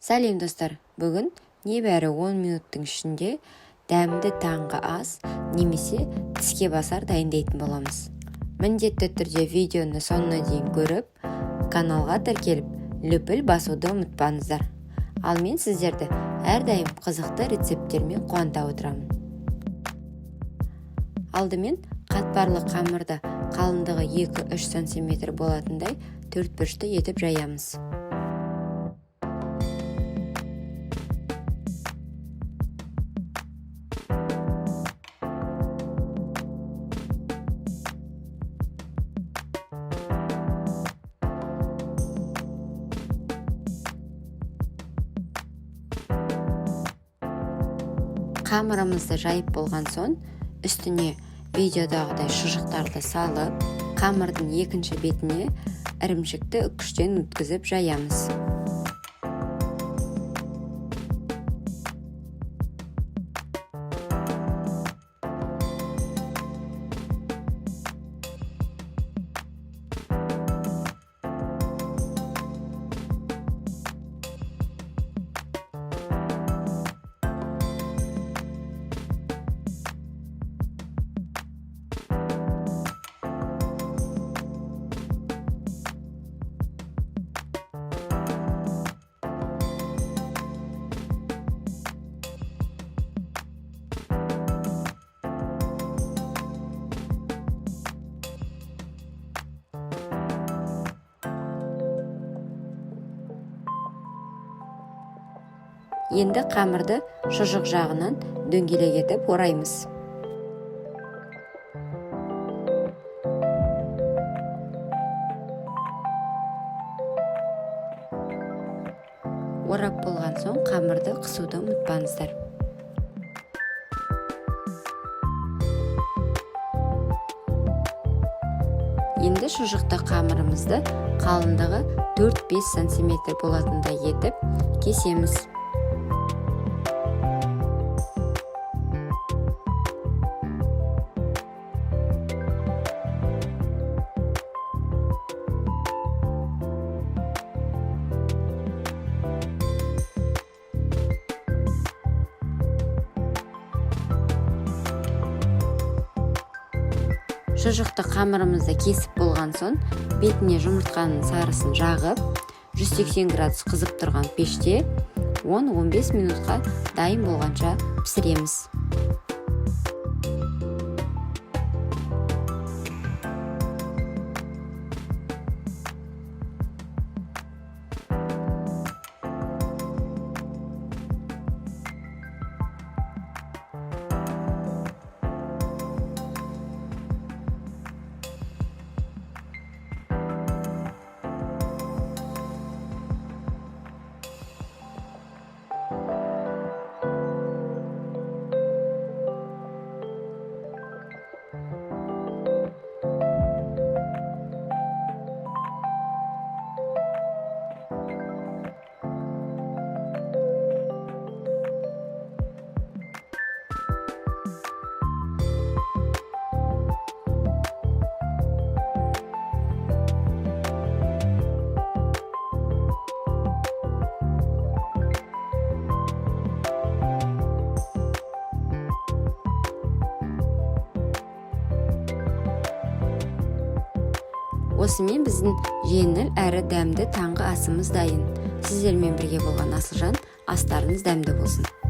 Сәлем достар, бүгін небәрі 10 минуттың ішінде дәмді таңғы ас немесе тіске басар дайындайтын боламыз. Міндетті түрде видеоны соңына дейін көріп, каналға тіркеліп, лүпіл басуды ұмытпаңыздар. Ал мен сіздерді әрдайым қызықты рецепттермен қуанта отырамын. Алдымен қатпарлы қамырды қалыңдығы 2-3 см болатындай 4 бұрышты етіп жаямыз. Қамырымызды жайып болған соң, үстіне видеодағыдай шұжықтарды салып, қамырдың екінші бетіне ірімшікті үккіштен өткізіп жаямыз. Енді қамырды шұжық жағынан дөңгелек етіп ораймыз. Орап болған соң қамырды қысуды ұмытпаңыздар. Енді шұжықты қамырымызды қалыңдығы 4-5 см болатындай етіп кесеміз. Шұжықты қамырымызды кесіп болған соң, бетіне жұмыртқаның сарысын жағып, 180 градус қызып тұрған пеште 10-15 минутқа дайын болғанша пісіреміз. Осымен біздің жеңіл әрі дәмді таңғы асымыз дайын. Сіздермен бірге болған Асылжан, астарыңыз дәмді болсын.